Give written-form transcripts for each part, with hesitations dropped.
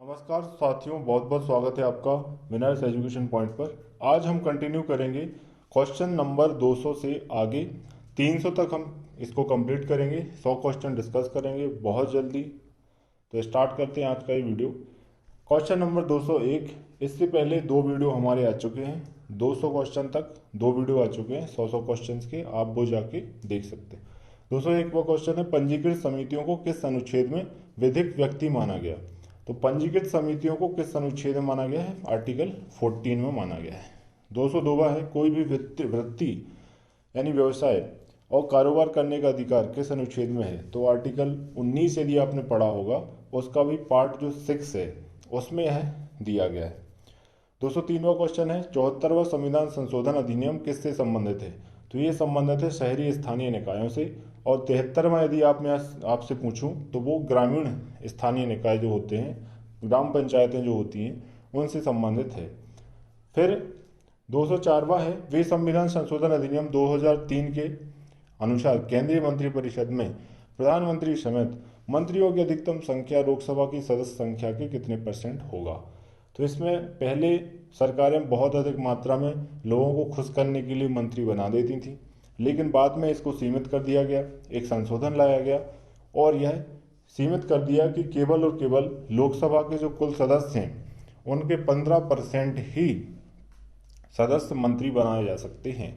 नमस्कार साथियों, बहुत बहुत स्वागत है आपका विनर्स एजुकेशन पॉइंट पर। आज हम कंटिन्यू करेंगे क्वेश्चन नंबर 200 से आगे 300 तक हम इसको कंप्लीट करेंगे। 100 क्वेश्चन डिस्कस करेंगे बहुत जल्दी। तो स्टार्ट करते हैं आज का ये वीडियो। Question number 201। इससे पहले दो वीडियो हमारे आ चुके हैं, 200 क्वेश्चन तक दो वीडियो आ चुके हैं 100 क्वेश्चन के, आप वो जाके देख सकते हैं। 201 वो क्वेश्चन है, पंजीकृत समितियों को किस अनुच्छेद में विधिक व्यक्ति माना गया। तो पंजीकृत समितियों को किस अनुच्छेद में माना गया है? आर्टिकल 14 में माना गया है। 202वां है, कोई भी वृत्ति यानी व्यवसाय और कारोबार करने का अधिकार किस अनुच्छेद में है? तो आर्टिकल 19 यदि आपने पढ़ा होगा, उसका भी पार्ट जो 6 है उसमें है दिया गया है। 203वां क्वेश्चन है, 74वां संविधान संशोधन अधिनियम किससे संबंधित है? तो ये संबंधित है शहरी स्थानीय निकायों से। और 73वां यदि आपसे पूछूं तो वो ग्रामीण स्थानीय निकाय जो होते हैं, ग्राम पंचायतें जो होती हैं, उनसे संबंधित है। फिर 204वां है, वे संविधान संशोधन अधिनियम 2003 के अनुसार केंद्रीय मंत्रिपरिषद में प्रधानमंत्री समेत मंत्रियों की अधिकतम संख्या लोकसभा की सदस्य संख्या के कितने % होगा? तो इसमें पहले सरकारें बहुत अधिक मात्रा में लोगों को खुश करने के लिए मंत्री बना देती थी, लेकिन बाद में इसको सीमित कर दिया गया, एक संशोधन लाया गया और यह सीमित कर दिया कि केवल और केवल लोकसभा के जो कुल सदस्य हैं उनके 15% ही सदस्य मंत्री बनाए जा सकते हैं।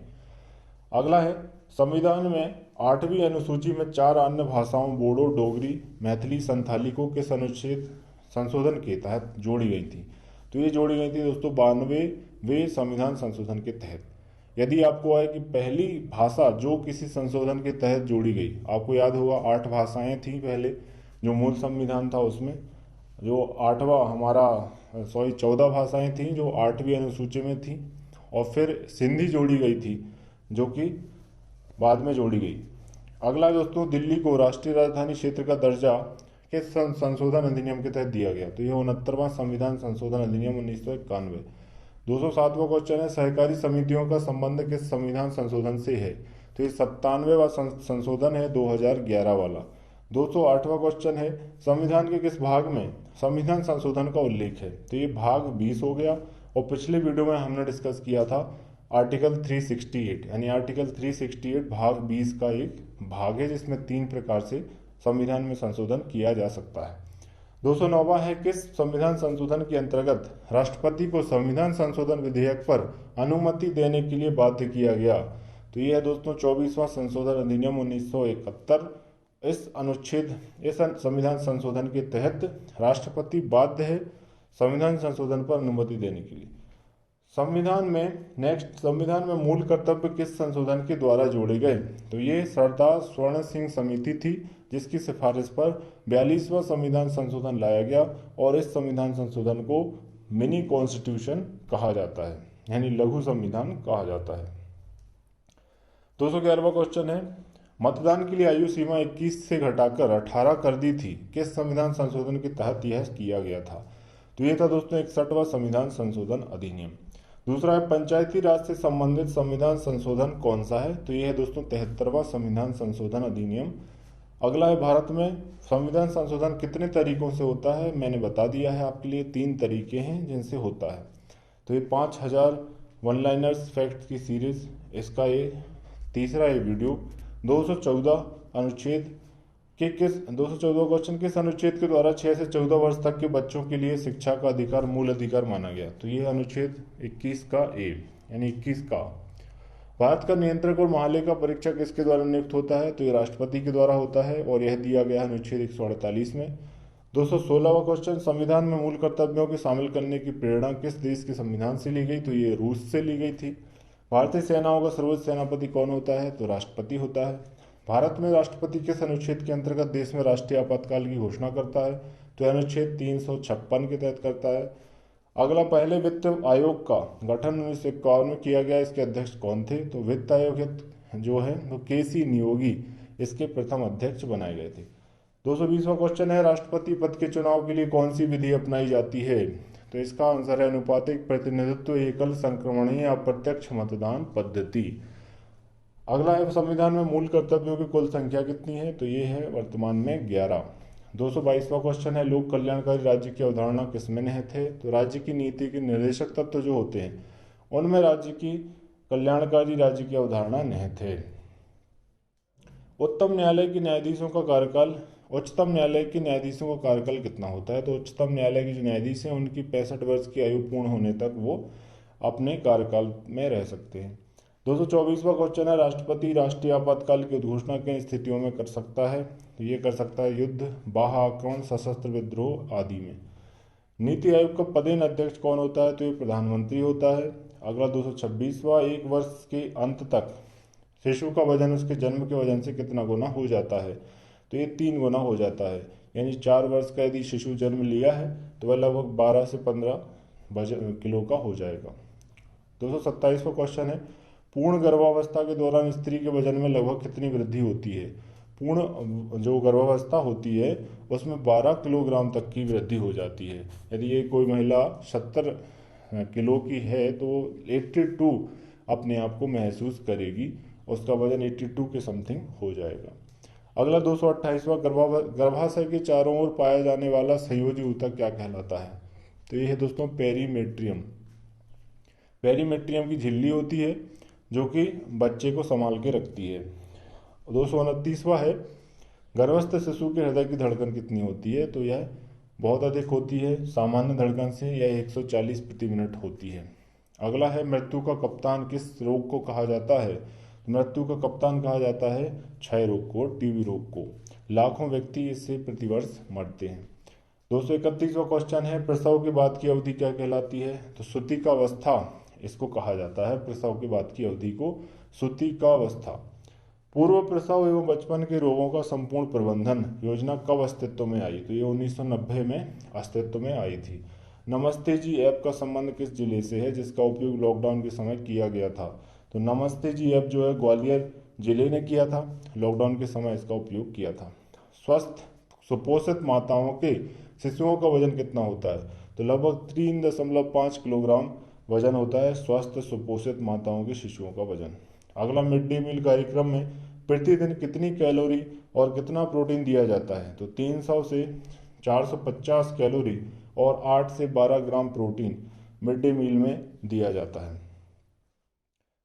अगला है, संविधान में 8वीं अनुसूची में 4 अन्य भाषाओं बोडो, डोगरी, मैथिली, संथाली को किस अनुच्छेद संशोधन के तहत जोड़ी गई थी? तो ये जोड़ी गई थी दोस्तों 92वें संविधान संशोधन के तहत। यदि आपको आए कि पहली भाषा जो किसी संशोधन के तहत जोड़ी गई, आपको याद होगा 8 भाषाएं थी पहले जो मूल संविधान था उसमें, जो 14 भाषाएं थी जो 8वीं अनुसूची में थी, और फिर सिंधी जोड़ी गई थी जो कि बाद में जोड़ी गई। अगला दोस्तों, दिल्ली को राष्ट्रीय राजधानी क्षेत्र का दर्जा किस संशोधन अधिनियम के तहत दिया गया? तो यह 69वां संविधान संशोधन अधिनियम 1991। 207वां क्वेश्चन है, सहकारी समितियों का संबंध किस संविधान संशोधन से है? तो ये 97वां संशोधन है 2011 वाला। 208वां क्वेश्चन है, संविधान के किस भाग में संविधान संशोधन का उल्लेख है? तो ये भाग 20 हो गया। और पिछले वीडियो में हमने डिस्कस किया था आर्टिकल 368, यानी आर्टिकल 368 भाग 20 का एक भाग है जिसमें 3 प्रकार से संविधान में संशोधन किया जा सकता है। 209वां है, किस संविधान संशोधन के अंतर्गत राष्ट्रपति को संविधान संशोधन विधेयक पर अनुमति देने के लिए बाध्य किया गया? तो यह है दोस्तों 24वां संशोधन अधिनियम 1971। इस संविधान संशोधन के तहत राष्ट्रपति बाध्य है संविधान संशोधन पर अनुमति देने के लिए। संविधान में मूल कर्तव्य किस संशोधन के द्वारा जोड़े गए? तो ये सरदार स्वर्ण सिंह समिति थी जिसकी सिफारिश पर 42वां संविधान संशोधन लाया गया, और इस संविधान संशोधन को मिनी कॉन्स्टिट्यूशन कहा जाता है, यानी लघु संविधान कहा जाता है। 211वां क्वेश्चन है, मतदान के लिए आयु सीमा 21 से घटाकर 18 कर दी थी, किस संविधान संशोधन के तहत यह किया गया था? तो ये था दोस्तों 61वां संविधान संशोधन अधिनियम। दूसरा है, पंचायती राज से संबंधित संविधान संशोधन कौन सा है? तो यह है दोस्तों 73वां संविधान संशोधन अधिनियम। अगला है, भारत में संविधान संशोधन कितने तरीकों से होता है? मैंने बता दिया है आपके लिए 3 तरीके हैं जिनसे होता है। तो ये 5000 वन लाइनर्स फैक्ट की सीरीज, इसका ये तीसरा ये वीडियो। 214 अनुच्छेद के 214 क्वेश्चन, किस अनुच्छेद के द्वारा 6 से 14 वर्ष तक के बच्चों के लिए शिक्षा का अधिकार मूल अधिकार माना गया? तो ये अनुच्छेद 21 का ए, यानी 21 का। भारत का नियंत्रक और महालेखा परीक्षक किसके द्वारा नियुक्त होता है? तो ये राष्ट्रपति के द्वारा होता है, और यह दिया गया है अनुच्छेद 148 में। 216वां क्वेश्चन, संविधान में मूल कर्तव्यों के शामिल करने की प्रेरणा किस देश के संविधान से ली गई? तो ये रूस से ली गई थी। भारतीय सेनाओं का सर्वोच्च सेनापति कौन होता है? तो राष्ट्रपति होता है। भारत में राष्ट्रपति किस अनुच्छेद के अंतर्गत देश में राष्ट्रीय आपातकाल की घोषणा करता है? तो अनुच्छेद 356 के तहत करता है। अगला, पहले वित्त आयोग का गठन 1951 में किया गया, इसके अध्यक्ष कौन थे? तो वित्त आयोग जो है वो केसी नियोगी इसके प्रथम अध्यक्ष बनाए गए थे। 220वां क्वेश्चन है, राष्ट्रपति पद के चुनाव के लिए कौन सी विधि अपनाई जाती है? तो इसका आंसर है अनुपातिक प्रतिनिधित्व, एकल संक्रमणीय अप्रत्यक्ष मतदान पद्धति। अगला है, संविधान में मूल कर्तव्यों की कुल संख्या कितनी है? तो ये है वर्तमान में 11। 222वां क्वेश्चन है लोक कल्याणकारी राज्य की अवधारणा किसमें निहित है? तो राज्य की नीति के निर्देशक तत्व जो होते हैं उनमें राज्य की कल्याणकारी राज्य की अवधारणा निहित है। उत्तम न्यायालय के न्यायाधीशों का कार्यकाल उच्चतम न्यायालय के न्यायाधीशों का कार्यकाल कितना होता है? तो उच्चतम न्यायालय के जो न्यायाधीश हैं उनकी 65 वर्ष की आयु पूर्ण होने तक वो अपने कार्यकाल में रह सकते हैं। 224वां क्वेश्चन है राष्ट्रपति राष्ट्रीय आपातकाल की घोषणा किन स्थितियों में कर सकता है? तो ये कर सकता है युद्ध, बाह्य आक्रमण, सशस्त्र विद्रोह आदि में। नीति आयोग का पदेन अध्यक्ष कौन होता है? तो ये प्रधानमंत्री होता है। अगला 226वां एक वर्ष के अंत तक शिशु का वजन उसके जन्म के वजन से कितना गुना हो जाता है? तो ये 3 गुना हो जाता है, यानी 4 वर्ष का यदि शिशु जन्म लिया है तो वह लगभग 12 से 15 किलो का हो जाएगा। 227वां क्वेश्चन है पूर्ण गर्भावस्था के दौरान स्त्री के वजन में लगभग कितनी वृद्धि होती है? पूर्ण जो गर्भावस्था होती है उसमें 12 किलोग्राम तक की वृद्धि हो जाती है। यदि ये कोई महिला 70 किलो की है तो 82 अपने आप को महसूस करेगी, उसका वजन 82 के समथिंग हो जाएगा। अगला 228वां गर्भाशय के चारों ओर पाया जाने वाला संयोजी ऊतक क्या कहलाता है? तो ये है दोस्तों पेरीमेट्रियम। पेरीमेट्रियम की झिल्ली होती है जो कि बच्चे को संभाल के रखती है। 229वां है गर्भस्थ शिशु के हृदय की धड़कन कितनी होती है? तो यह बहुत अधिक होती है, सामान्य धड़कन से यह 140 प्रति मिनट होती है। अगला है मृत्यु का कप्तान किस रोग को कहा जाता है? मृत्यु का कप्तान कहा जाता है क्षय रोग को, टीबी रोग को। लाखों व्यक्ति इससे प्रतिवर्ष मरते हैं। 231वां क्वेश्चन है प्रसव के बाद की अवधि क्या कहलाती है? तो सुतिकावस्था इसको कहा जाता है। प्रसव के बाद की अवधि को सुतिकावस्था। पूर्व प्रसव एवं बचपन के रोगों का संपूर्ण प्रबंधन योजना कब अस्तित्व में आई? तो ये 1990 में अस्तित्व में आई थी। नमस्ते जी ऐप का संबंध किस जिले से है जिसका उपयोग लॉकडाउन के समय किया गया था? तो नमस्ते जी ऐप जो है ग्वालियर जिले ने किया था, लॉकडाउन के समय इसका उपयोग किया था। स्वस्थ सुपोषित माताओं के शिशुओं का वजन कितना होता है? तो लगभग 3.5 किलोग्राम वजन होता है स्वस्थ सुपोषित माताओं के शिशुओं का वजन। अगला मिड डे मील कार्यक्रम में प्रतिदिन कितनी कैलोरी और कितना प्रोटीन दिया जाता है? तो 300 से 450 कैलोरी और 8 से 12 gram protein mid day meal में दिया जाता है।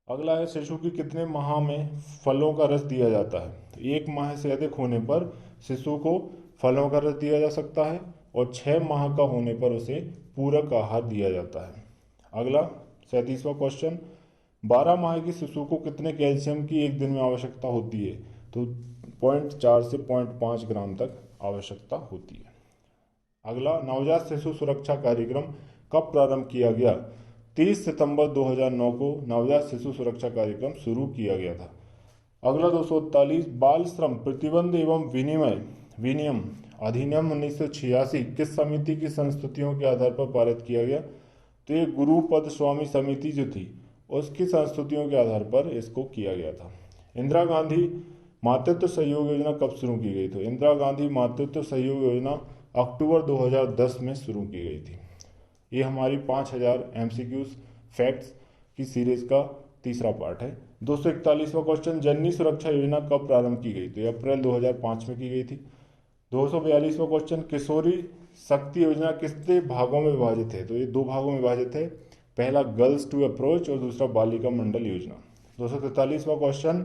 अगला है शिशु की कितने माह में फलों का रस दिया जाता है? तो 1 माह से अधिक होने पर शिशु को फलों का रस दिया जा सकता है और 6 माह का होने पर उसे पूरक आहार दिया जाता है। अगला 37वां क्वेश्चन 12 माह के शिशु को कितने कैल्शियम की एक दिन में आवश्यकता होती है? तो 0.4 से 0.5 ग्राम तक आवश्यकता होती है। अगला नवजात शिशु सुरक्षा कार्यक्रम कब प्रारंभ किया गया? 30 सितंबर 2009 को नवजात शिशु सुरक्षा कार्यक्रम शुरू किया गया था। अगला 243 बाल श्रम प्रतिबंध एवं विनियम अधिनियम 1986 किस समिति की संस्तुतियों के आधार पर पारित किया गया? तो ये गुरु पद स्वामी समिति जो थी उसकी संस्तुतियों के आधार पर इसको किया गया था। इंदिरा गांधी मातृत्व सहयोग योजना कब शुरू की गई? तो इंदिरा गांधी मातृत्व सहयोग योजना अक्टूबर 2010 में शुरू की गई थी। ये हमारी 5000 MCQs फैक्ट्स की सीरीज का तीसरा पार्ट है। 241वां क्वेश्चन जननी सुरक्षा योजना कब प्रारंभ की गई? तो ये अप्रैल 2005 में की गई थी। 242वां क्वेश्चन किशोरी शक्ति योजना कितने भागों में विभाजित है? तो ये 2 भागों में विभाजित है, पहला गर्ल्स टू अप्रोच और दूसरा बालिका मंडल योजना। 243वां क्वेश्चन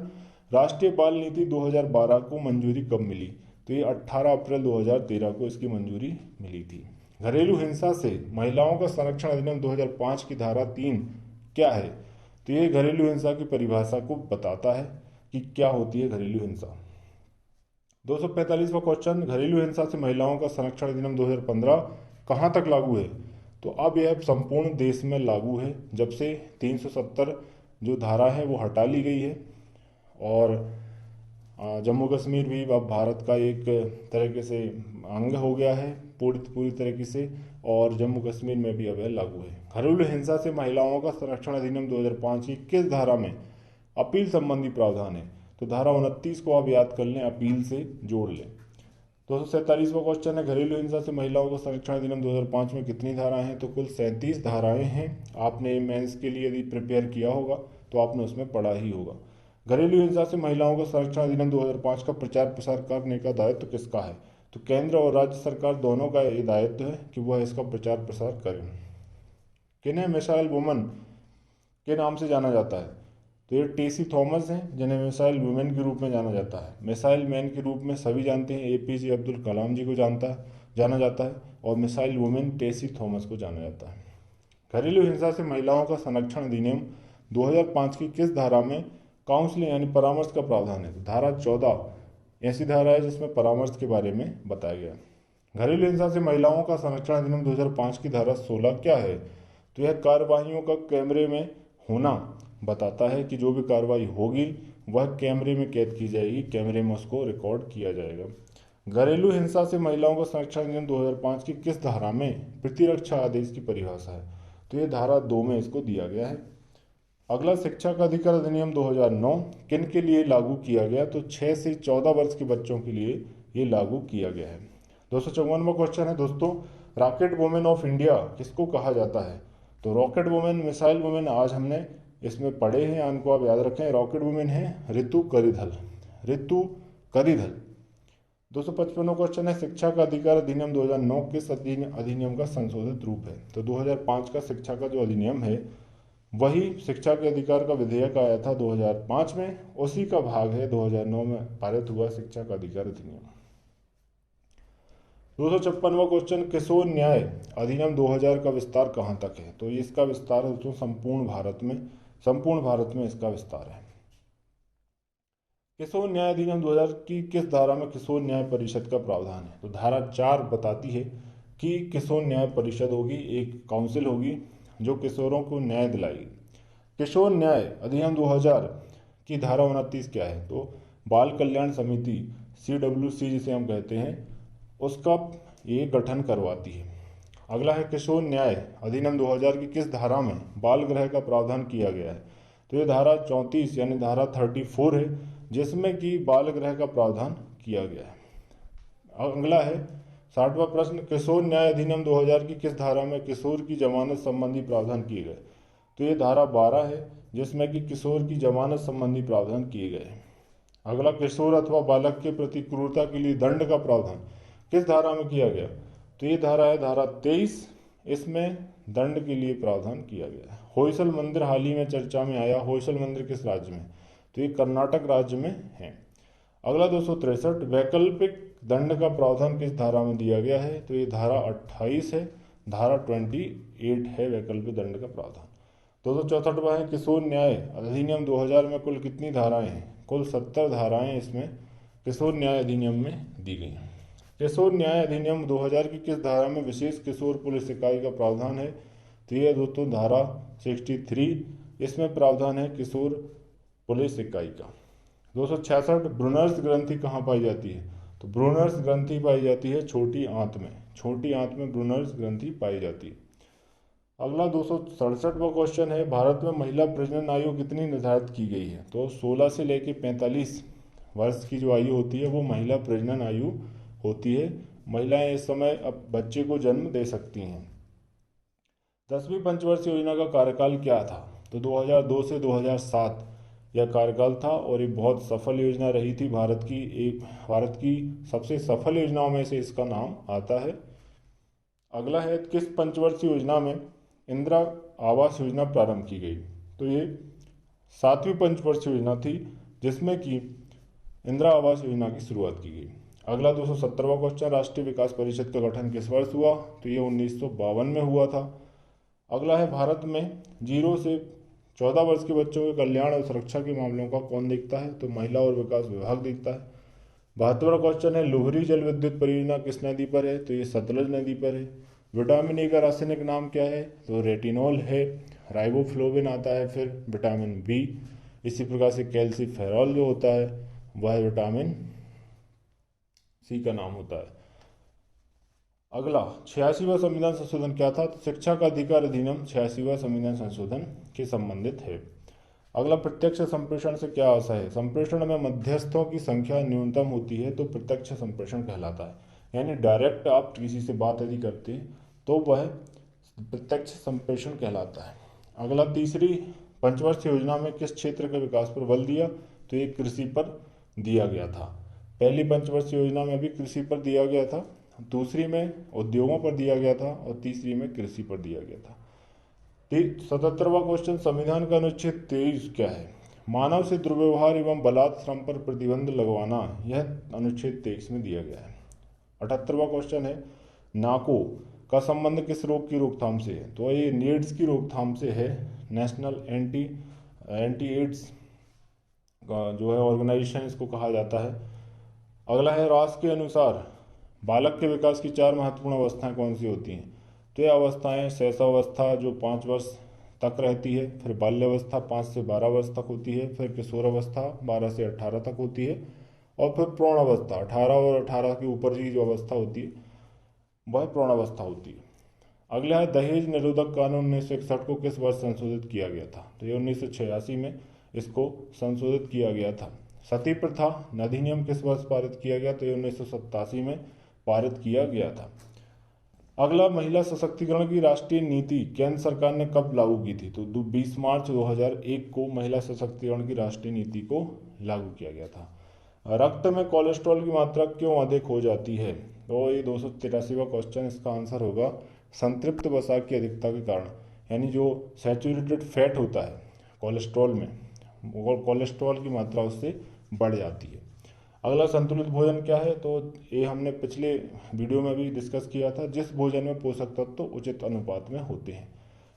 राष्ट्रीय बाल नीति 2012 को मंजूरी कब मिली? तो ये 18 अप्रैल 2013 को इसकी मंजूरी मिली थी। घरेलू हिंसा से महिलाओं का संरक्षण अधिनियम 2005 की धारा 3 क्या है? तो ये घरेलू हिंसा की परिभाषा को बताता है कि क्या होती है घरेलू हिंसा। 245वां क्वेश्चन घरेलू हिंसा से महिलाओं का संरक्षण अधिनियम 2015 कहाँ तक लागू है? तो अब यह संपूर्ण देश में लागू है जब से 370 जो धारा है वो हटा ली गई है और जम्मू कश्मीर भी अब भारत का एक तरीके से अंग हो गया है पूरी तरीके से, और जम्मू कश्मीर में भी अब यह लागू है। घरेलू हिंसा से महिलाओं का संरक्षण अधिनियम 2005 की किस धारा में अपील संबंधी प्रावधान है? तो धारा 29 को आप याद कर लें, अपील से जोड़ लें। 247वां क्वेश्चन है घरेलू हिंसा से महिलाओं का संरक्षण अधिनियम 2005 में कितनी धाराएं हैं? तो कुल 37 धाराएं हैं। आपने मेंस के लिए यदि प्रिपेयर किया होगा तो आपने उसमें पढ़ा ही होगा। घरेलू हिंसा से महिलाओं का संरक्षण अधिनियम 2005 का प्रचार प्रसार करने का दायित्व किसका है? तो केंद्र और राज्य सरकार दोनों का ये दायित्व है कि वह इसका प्रचार प्रसार करें। किन्हें मिसाइल वुमन के नाम से जाना जाता है? तो ये टेसी थॉमस हैं, जिन्हें मिसाइल वुमेन के रूप में जाना जाता है। मिसाइल मैन के रूप में सभी जानते हैं, एपीजे अब्दुल कलाम जी को जाना जाता है, और मिसाइल वुमेन टेसी थॉमस को जाना जाता है। घरेलू हिंसा से महिलाओं का संरक्षण अधिनियम 2005 की किस धारा में काउंसलिंग यानी परामर्श का प्रावधान है? तो धारा 14 ऐसी धारा है जिसमें परामर्श के बारे में बताया गया। घरेलू हिंसा से महिलाओं का संरक्षण अधिनियम 2005 की धारा 16 क्या है? तो यह कार्यवाहियों का कैमरे में होना बताता है कि जो भी कार्रवाई होगी वह कैमरे में कैद की जाएगी, कैमरे में उसको रिकॉर्ड किया जाएगा। घरेलू हिंसा से महिलाओं का संरक्षण अधिनियम 2005 की किस धारा में प्रतिरक्षा आदेश की परिभाषा है? तो ये धारा 2 में इसको दिया गया है। अगला शिक्षा का अधिकार अधिनियम 2009 किन के लिए लागू किया गया? तो 6 से 14 वर्ष के बच्चों के लिए ये लागू किया गया है। 254वां क्वेश्चन है दोस्तों, रॉकेट वुमेन ऑफ इंडिया किसको कहा जाता है? तो रॉकेट वुमेन, मिसाइल वुमेन आज हमने इसमें पढ़े हैं, इनको आप याद रखें। रॉकेट वुमेन है ऋतु करिधल। ऋतु करिधल। 255वां क्वेश्चन है, शिक्षा का अधिकार अधिनियम 2009 किस अधिनियम का संशोधित रूप है? तो 2005 का शिक्षा का जो अधिनियम है वही शिक्षा के अधिकार का विधेयक आया था 2005 में, उसी का भाग है 2009 में पारित हुआ शिक्षा का अधिकार अधिनियम। 256वां क्वेश्चन, किशोर न्याय अधिनियम 2000 का विस्तार कहाँ तक है? तो इसका विस्तार है दोस्तों संपूर्ण भारत में इसका विस्तार है। किशोर न्याय अधिनियम 2000 की किस धारा में किशोर न्याय परिषद का प्रावधान है? तो धारा 4 बताती है कि किशोर न्याय परिषद होगी, एक काउंसिल होगी जो किशोरों को न्याय दिलाएगी। किशोर न्याय अधिनियम 2000 की धारा 29 क्या है? तो बाल कल्याण समिति CWC जिसे हम कहते हैं उसका ये गठन करवाती है। अगला है, किशोर न्याय अधिनियम 2000 की किस धारा में बाल गृह का प्रावधान किया गया है? तो ये धारा 34 यानी धारा 34 है जिसमें कि बाल गृह का प्रावधान किया गया है। अगला है 60वां प्रश्न, किशोर न्याय अधिनियम 2000 की किस धारा में किशोर की जमानत संबंधी प्रावधान किए गए? तो ये धारा 12 है जिसमें कि किशोर की जमानत संबंधी प्रावधान किए गए। अगला, किशोर अथवा बालक के प्रति क्रूरता के लिए दंड का प्रावधान किस धारा में किया गया? तो ये धारा है धारा 23, इसमें दंड के लिए प्रावधान किया गया है। होयसल मंदिर हाल ही में चर्चा में आया, होयसल मंदिर किस राज्य में? तो ये कर्नाटक राज्य में है। अगला 263, वैकल्पिक दंड का प्रावधान किस धारा में दिया गया है? तो ये धारा 28 है, धारा 28 है वैकल्पिक दंड का प्रावधान। 264वां है, किशोर न्याय अधिनियम 2000 में कुल कितनी धाराएं हैं? कुल 70 धाराएं इसमें किशोर न्याय अधिनियम में दी गई हैं। किशोर न्याय अधिनियम 2000 की किस धारा में विशेष किशोर पुलिस इकाई का प्रावधान है? तो ये दोस्तों धारा 63, इसमें प्रावधान है किशोर पुलिस इकाई का। 266, ब्रूनर्स ग्रंथि कहाँ पाई जाती है? तो ब्रूनर्स ग्रंथि पाई जाती है छोटी आंत में, छोटी आंत में ब्रूनर्स ग्रंथि पाई जाती है। अगला 267वां क्वेश्चन है, भारत में महिला प्रजनन आयु कितनी निर्धारित की गई है? तो 16 से लेकर 45 वर्ष की जो आयु होती है वो महिला प्रजनन आयु होती है। महिलाएं इस समय अब बच्चे को जन्म दे सकती हैं। 10वीं पंचवर्षीय योजना का कार्यकाल क्या था? तो 2002 से 2007 यह कार्यकाल था और ये बहुत सफल योजना रही थी। भारत की सबसे सफल योजनाओं में से इसका नाम आता है। अगला है, किस पंचवर्षीय योजना में इंदिरा आवास योजना प्रारंभ की गई? तो ये 7वीं पंचवर्षीय योजना थी जिसमें कि इंदिरा आवास योजना की शुरुआत की गई। अगला 217वां क्वेश्चन, राष्ट्रीय विकास परिषद का गठन किस वर्ष हुआ? तो ये 1952 में हुआ था। अगला है, भारत में 0 से 14 वर्ष के बच्चों के कल्याण और सुरक्षा के मामलों का कौन देखता है? तो महिला और विकास विभाग देखता है। 72वां क्वेश्चन है, लोहरी जल विद्युत परियोजना किस नदी पर है? तो ये सतलज नदी पर है। विटामिन ए का रासायनिक नाम क्या है? तो रेटिनॉल है। राइबोफ्लोविन आता है, फिर विटामिन बी। इसी प्रकार से कैल्सीफेरॉल जो होता है वह विटामिन सी का नाम होता है। अगला 86वां संविधान संशोधन क्या था? तो शिक्षा का अधिकार अधिनियम 86वां संविधान संशोधन के संबंधित है। अगला, प्रत्यक्ष संप्रेषण से क्या आशा है? संप्रेषण में मध्यस्थों की संख्या न्यूनतम होती है तो प्रत्यक्ष संप्रेषण कहलाता है। यानी डायरेक्ट आप किसी से बात यदि करते हैं तो वह प्रत्यक्ष संप्रेषण कहलाता है। अगला, तीसरी पंचवर्षीय योजना में किस क्षेत्र के विकास पर बल दिया? तो ये कृषि पर दिया गया था। पहली पंचवर्षीय योजना में भी कृषि पर दिया गया था, दूसरी में उद्योगों पर दिया गया था और तीसरी में कृषि पर दिया गया था। 77वां क्वेश्चन, संविधान का अनुच्छेद 23 क्या है? मानव से दुर्व्यवहार एवं बलात् श्रम पर प्रतिबंध लगवाना, यह अनुच्छेद 23 में दिया गया है। 78वां क्वेश्चन है, नाको का संबंध किस रोग की रोकथाम से है? तो ये एड्स की रोकथाम से है। नेशनल एंटी एड्स जो है ऑर्गेनाइजेशन इसको कहा जाता है। अगला है, राष्ट्र के अनुसार बालक के विकास की 4 महत्वपूर्ण अवस्थाएं कौन सी होती हैं? तो ये अवस्थाएं शैशवावस्था जो 5 वर्ष तक रहती है, फिर बाल्यावस्था 5 से 12 वर्ष तक होती है, फिर किशोरावस्था 12 से 18 तक होती है, और फिर प्रौढ़ावस्था 18 और 18 के ऊपर की जो अवस्था होती है वह प्रौढ़ावस्था होती है। अगला है, दहेज निरोधक कानून 1961 को किस वर्ष संशोधित किया गया था? तो ये 1986 में इसको संशोधित किया गया था। सती प्रथा अधिनियम किस वर्ष पारित किया गया? तो ये 1987 में पारित किया गया था। अगला, महिला सशक्तिकरण की राष्ट्रीय नीति केंद्र सरकार ने कब लागू की थी? तो 20 मार्च 2001 को महिला सशक्तिकरण की राष्ट्रीय नीति को लागू किया गया था। रक्त में कोलेस्ट्रॉल की मात्रा क्यों अधिक हो जाती है? तो ये 283वां क्वेश्चन, इसका आंसर होगा संतृप्त वसा की अधिकता के कारण, यानी जो सैचुरेटेड फैट होता है कोलेस्ट्रॉल में, वो कोलेस्ट्रॉल की मात्रा उससे बढ़ जाती है। अगला, संतुलित भोजन क्या है? तो ये हमने पिछले वीडियो में भी डिस्कस किया था, जिस भोजन में पोषक तत्व उचित अनुपात में होते हैं।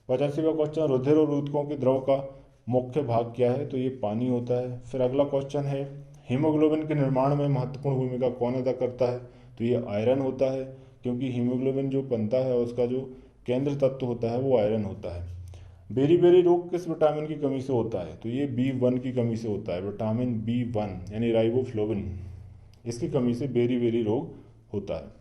85वां क्वेश्चन, रुधिर और ऊतकों के द्रव का मुख्य भाग क्या है? तो ये पानी होता है। फिर अगला क्वेश्चन है, हीमोग्लोबिन के निर्माण में महत्वपूर्ण भूमिका कौन अदा करता है? तो ये आयरन होता है, क्योंकि हीमोग्लोबिन जो बनता है उसका जो केंद्र तत्व होता है वो आयरन होता है। बेरी रोग किस विटामिन की कमी से होता है? तो ये B1 की कमी से होता है। विटामिन B1 यानी राइबोफ्लोविन, इसकी कमी से बेरी रोग होता है।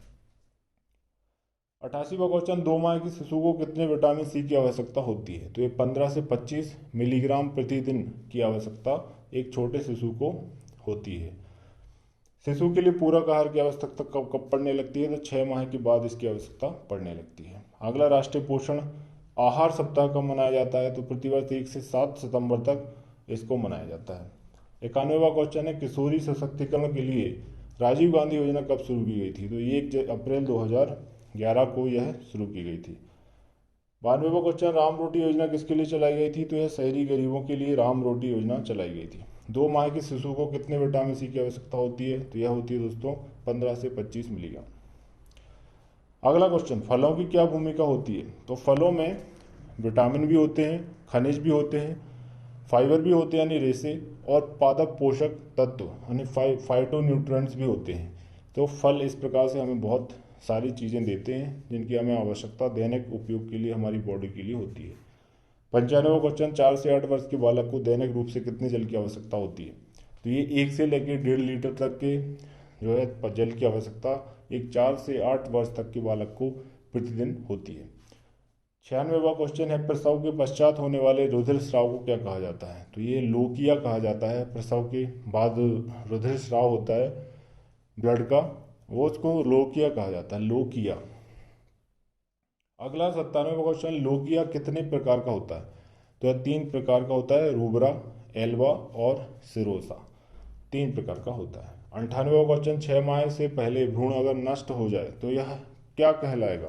88वां क्वेश्चन, 2 माह की शिशु को कितने विटामिन सी की आवश्यकता होती है? तो ये 15 से 25 मिलीग्राम प्रतिदिन की आवश्यकता एक छोटे शिशु को होती है। शिशु के लिए पूरक आहार की आवश्यकता कब पड़ने लगती है? तो 6 माह के बाद इसकी आवश्यकता पड़ने लगती है। अगला, राष्ट्रीय पोषण आहार सप्ताह कब मनाया जाता है? तो प्रतिवर्ष 1 से 7 सितंबर तक इसको मनाया जाता है। 91वां क्वेश्चन है, किशोरी सशक्तिकरण के लिए राजीव गांधी योजना कब शुरू की गई थी? तो 1 अप्रैल 2011 को यह शुरू की गई थी। 92वां क्वेश्चन, राम रोटी योजना किसके लिए चलाई गई थी? तो यह शहरी गरीबों के लिए राम रोटी योजना चलाई गई थी। 2 माह के शिशु को कितने विटामिन सी की आवश्यकता होती है? तो यह होती है दोस्तों 15 से 25 मिलीग्राम। अगला क्वेश्चन, फलों की क्या भूमिका होती है? तो फलों में विटामिन भी होते हैं, खनिज भी होते हैं, फाइबर भी होते हैं यानी रेशे, और पादप पोषक तत्व यानी फाइटोन्यूट्रिएंट्स भी होते हैं। तो फल इस प्रकार से हमें बहुत सारी चीज़ें देते हैं जिनकी हमें आवश्यकता दैनिक उपयोग के लिए हमारी बॉडी के लिए होती है। 95वां क्वेश्चन, 4 से 8 वर्ष के बालक को दैनिक रूप से कितने जल की आवश्यकता होती है? तो ये 1 से लेकर 1.5 लीटर तक के जो है जल की आवश्यकता एक 4 से 8 वर्ष तक के बालक को प्रतिदिन होती है। 96वां क्वेश्चन है, प्रसव के पश्चात होने वाले रुधिर स्राव को क्या कहा जाता है? तो ये लोकिया कहा जाता है। प्रसव के बाद रुधिर स्राव होता है ब्लड का, वो उसको लोकिया कहा जाता है, लोकिया। अगला 97वां क्वेश्चन, लोकिया कितने प्रकार का होता है? तो यह 3 प्रकार का होता है, रूबरा, एल्वा और सिरोसा, 3 प्रकार का होता है। 98वां क्वेश्चन, 6 माह से पहले भ्रूण अगर नष्ट हो जाए तो यह क्या कहलाएगा?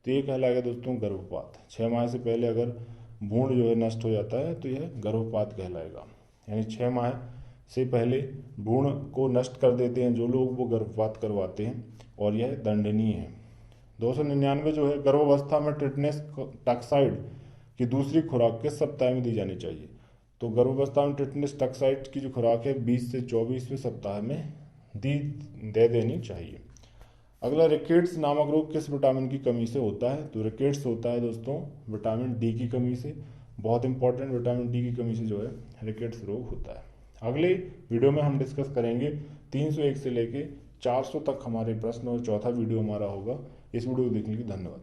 तो ये कहलाएगा दोस्तों गर्भपात। 6 माह से पहले अगर भ्रूण जो है नष्ट हो जाता है तो यह गर्भपात कहलाएगा, यानी 6 माह से पहले भ्रूण को नष्ट कर देते हैं जो लोग, वो गर्भपात करवाते हैं और यह दंडनीय है। 299 जो है, गर्भावस्था में टिटेनस टॉक्साइड की दूसरी खुराक किस सप्ताह में दी जानी चाहिए? तो गर्भावस्था में टिटेनस टॉक्साइड की जो खुराक है 20 से 24वें सप्ताह में दे देनी चाहिए। अगला, रिकेट्स नामक रोग किस विटामिन की कमी से होता है? तो रिकेट्स होता है दोस्तों विटामिन डी की कमी से। बहुत इंपॉर्टेंट, विटामिन डी की कमी से जो है रिकेट्स रोग होता है। अगले वीडियो में हम डिस्कस करेंगे 301 से लेके 400 तक हमारे प्रश्न, और चौथा वीडियो हमारा होगा। इस वीडियो को देखने के लिए धन्यवाद।